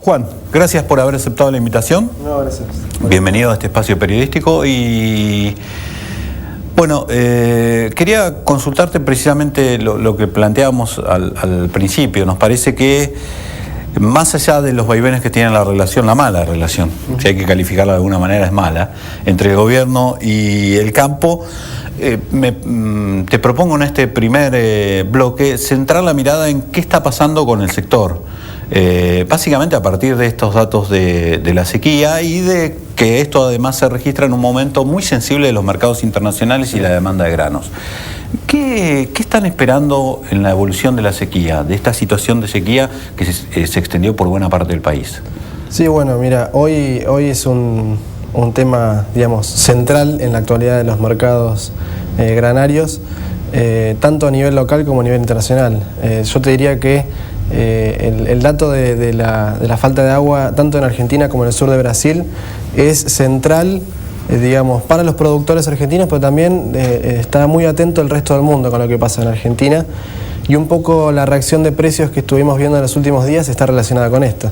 Juan, gracias por haber aceptado la invitación. No, gracias. Bienvenido a este espacio periodístico y bueno, quería consultarte precisamente lo que planteábamos al principio. Nos parece que más allá de los vaivenes que tiene la relación, la mala relación, si hay que calificarla de alguna manera es mala, entre el gobierno y el campo, te propongo en este primer bloque centrar la mirada en qué está pasando con el sector. Básicamente a partir de estos datos de la sequía y de que esto además se registra en un momento muy sensible de los mercados internacionales y la demanda de granos. ¿Qué están esperando en la evolución de la sequía, de esta situación de sequía que se extendió por buena parte del país? Sí, bueno, mira, hoy es un tema, digamos, central en la actualidad de los mercados granarios, tanto a nivel local como a nivel internacional. Yo te diría que el dato de la falta de agua, tanto en Argentina como en el sur de Brasil, es central, digamos, para los productores argentinos, pero también está muy atento el resto del mundo con lo que pasa en Argentina, y un poco la reacción de precios que estuvimos viendo en los últimos días está relacionada con esto.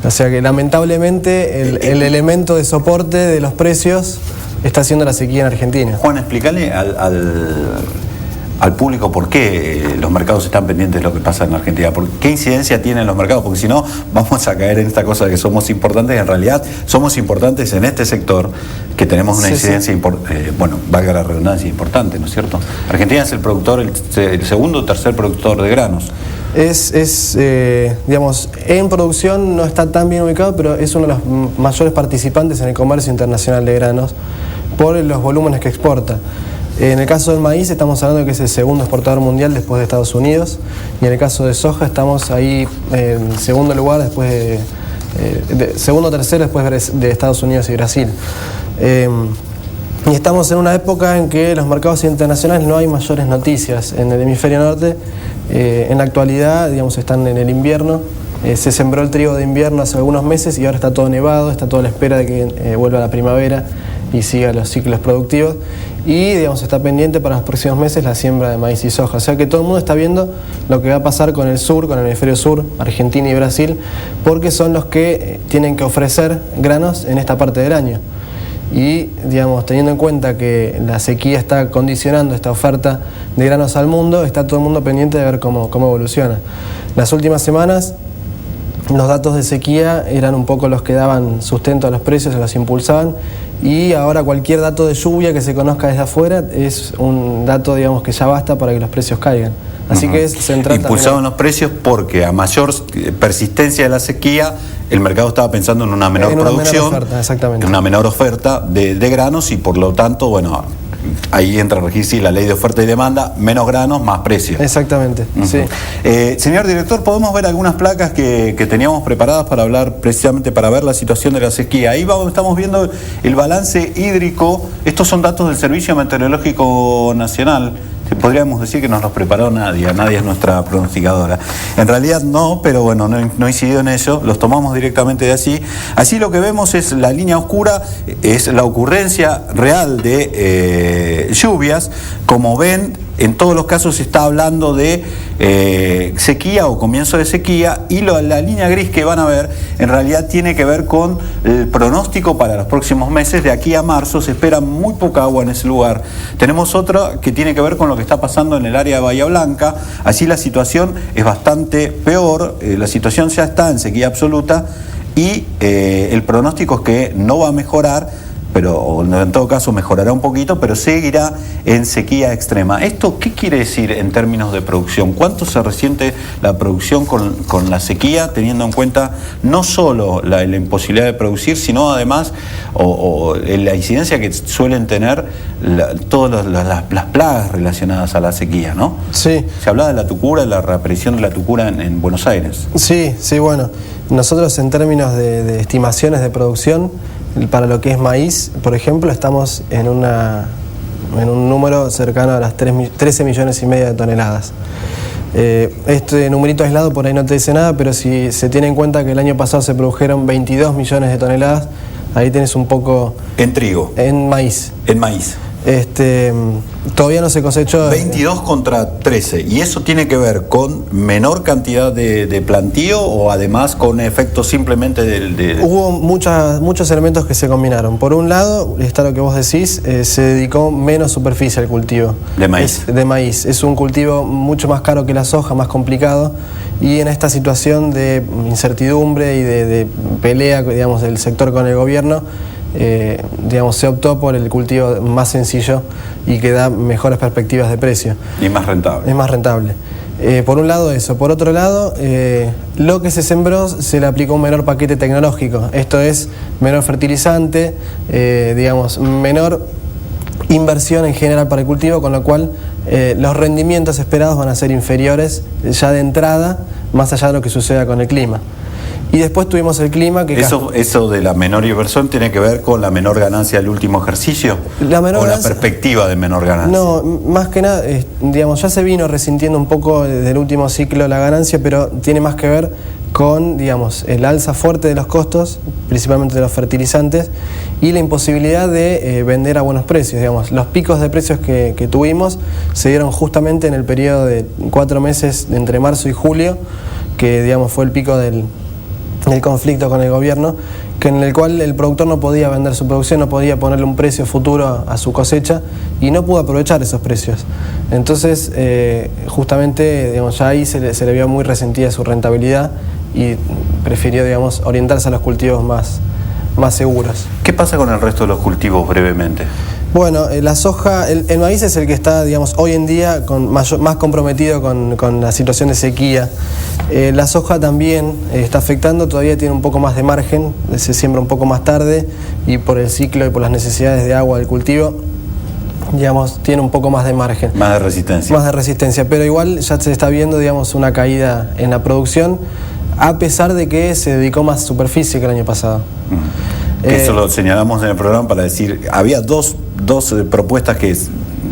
O sea que lamentablemente el elemento de soporte de los precios está siendo la sequía en Argentina. Juan, explícale al público por qué los mercados están pendientes de lo que pasa en Argentina, qué incidencia tienen los mercados, porque si no vamos a caer en esta cosa de que somos importantes, y en realidad somos importantes en este sector, que tenemos una incidencia, bueno, valga la redundancia, importante, ¿no es cierto? Argentina es el productor, el segundo o tercer productor de granos. Digamos, en producción no está tan bien ubicado, pero es uno de los mayores participantes en el comercio internacional de granos por los volúmenes que exporta. En el caso del maíz estamos hablando de que es el segundo exportador mundial después de Estados Unidos, y en el caso de soja estamos ahí en segundo lugar después segundo o tercero después de Estados Unidos y Brasil. Y estamos en una época en que los mercados internacionales no hay mayores noticias en el hemisferio norte. En la actualidad, digamos, están en el invierno. Se sembró el trigo de invierno hace algunos meses y ahora está todo nevado, está todo a la espera de que vuelva la primavera y siga los ciclos productivos, y digamos está pendiente para los próximos meses la siembra de maíz y soja. O sea que todo el mundo está viendo lo que va a pasar con el sur, con el hemisferio sur, Argentina y Brasil, porque son los que tienen que ofrecer granos en esta parte del año. Y digamos, teniendo en cuenta que la sequía está condicionando esta oferta de granos al mundo, está todo el mundo pendiente de ver cómo evoluciona. Las últimas semanas los datos de sequía eran un poco los que daban sustento a los precios, se los impulsaban, y ahora cualquier dato de lluvia que se conozca desde afuera es un dato, digamos, que ya basta para que los precios caigan. Así que es central. Impulsaban los precios porque a mayor persistencia de la sequía el mercado estaba pensando en una menor producción, menor oferta, exactamente. En una menor oferta de granos, y por lo tanto, bueno, ahí entra a regir la ley de oferta y demanda: menos granos, más precios. Exactamente, sí. Señor director, podemos ver algunas placas que teníamos preparadas para hablar, precisamente para ver la situación de la sequía. Ahí estamos viendo el balance hídrico. Estos son datos del Servicio Meteorológico Nacional. Podríamos decir que nos los preparó Nadia es nuestra pronosticadora. En realidad no, pero bueno, no incidió en eso, los tomamos directamente de allí. Así lo que vemos es la línea oscura, es la ocurrencia real de lluvias. Como ven, en todos los casos se está hablando de sequía o comienzo de sequía, y la línea gris que van a ver en realidad tiene que ver con el pronóstico para los próximos meses. De aquí a marzo se espera muy poca agua en ese lugar. Tenemos otra que tiene que ver con lo que está pasando en el área de Bahía Blanca. Allí la situación es bastante peor, la situación ya está en sequía absoluta, y el pronóstico es que no va a mejorar, pero en todo caso mejorará un poquito, pero seguirá en sequía extrema. ¿Esto qué quiere decir en términos de producción? ¿Cuánto se resiente la producción con la sequía, teniendo en cuenta no solo la imposibilidad de producir, sino además la incidencia que suelen tener todas las plagas relacionadas a la sequía, ¿no? Sí. Se hablaba de la tucura, de la reaparición de la tucura en Buenos Aires. Sí, bueno. Nosotros en términos de estimaciones de producción, para lo que es maíz, por ejemplo, estamos en un número cercano a las 13 millones y medio de toneladas. Este numerito aislado por ahí no te dice nada, pero si se tiene en cuenta que el año pasado se produjeron 22 millones de toneladas, ahí tenés un poco... En trigo. En maíz. En maíz. Todavía no se cosechó. 22 contra 13. ¿Y eso tiene que ver con menor cantidad de plantío o además con efectos simplemente del... Hubo muchos elementos que se combinaron. Por un lado, está lo que vos decís, se dedicó menos superficie al cultivo. De maíz. De maíz. Es un cultivo mucho más caro que la soja, más complicado. Y en esta situación de incertidumbre y de pelea, digamos, del sector con el gobierno, digamos, se optó por el cultivo más sencillo y que da mejores perspectivas de precio. Y más rentable. Es más rentable. Por un lado eso. Por otro lado, lo que se sembró se le aplicó un menor paquete tecnológico. Esto es menor fertilizante, digamos, menor inversión en general para el cultivo, con lo cual los rendimientos esperados van a ser inferiores ya de entrada, más allá de lo que suceda con el clima. Y después tuvimos el clima que... ¿Eso de la menor inversión tiene que ver con la menor ganancia del último ejercicio? La perspectiva de menor ganancia? No, más que nada, digamos, ya se vino resintiendo un poco desde el último ciclo la ganancia, pero tiene más que ver con, digamos, el alza fuerte de los costos, principalmente de los fertilizantes, y la imposibilidad de vender a buenos precios. Digamos, los picos de precios que tuvimos se dieron justamente en el periodo de 4 meses entre marzo y julio, que, digamos, fue el pico del conflicto con el gobierno, en el cual el productor no podía vender su producción, no podía ponerle un precio futuro a su cosecha y no pudo aprovechar esos precios. Entonces, justamente, digamos, ya ahí se le vio muy resentida su rentabilidad y prefirió, digamos, orientarse a los cultivos más seguros. ¿Qué pasa con el resto de los cultivos brevemente? Bueno, la soja, el maíz es el que está, digamos, hoy en día más comprometido con la situación de sequía. La soja también está afectando, todavía tiene un poco más de margen, se siembra un poco más tarde y por el ciclo y por las necesidades de agua del cultivo, digamos, tiene un poco más de margen. Más de resistencia. Más de resistencia, pero igual ya se está viendo, digamos, una caída en la producción, a pesar de que se dedicó más superficie que el año pasado. Eso lo señalamos en el programa para decir, había dos propuestas que,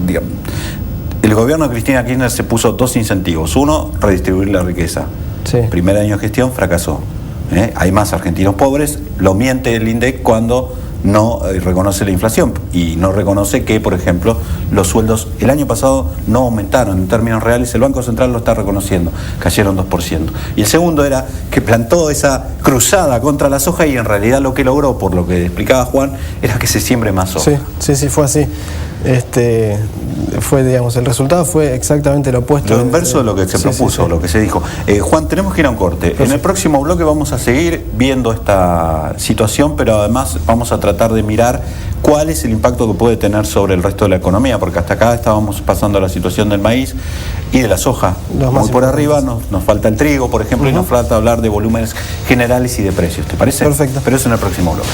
digamos, el gobierno de Cristina Kirchner se puso 2 incentivos. Uno, redistribuir la riqueza. Sí. Primer año de gestión, fracasó. Hay más argentinos pobres, lo miente el INDEC cuando no reconoce la inflación y no reconoce que, por ejemplo, los sueldos el año pasado no aumentaron en términos reales, el Banco Central lo está reconociendo, cayeron 2%. Y el segundo era que plantó esa cruzada contra la soja y en realidad lo que logró, por lo que explicaba Juan, era que se siembre más soja. Sí, fue así. Digamos, el resultado fue exactamente lo opuesto. Lo inverso de lo que se propuso, lo que se dijo. Juan, tenemos que ir a un corte. En el próximo bloque vamos a seguir viendo esta situación, pero además vamos a tratar de mirar cuál es el impacto que puede tener sobre el resto de la economía, porque hasta acá estábamos pasando la situación del maíz y de la soja. Muy por arriba nos falta el trigo, por ejemplo, y nos falta hablar de volúmenes generales y de precios. ¿Te parece? Perfecto. Pero eso en el próximo bloque.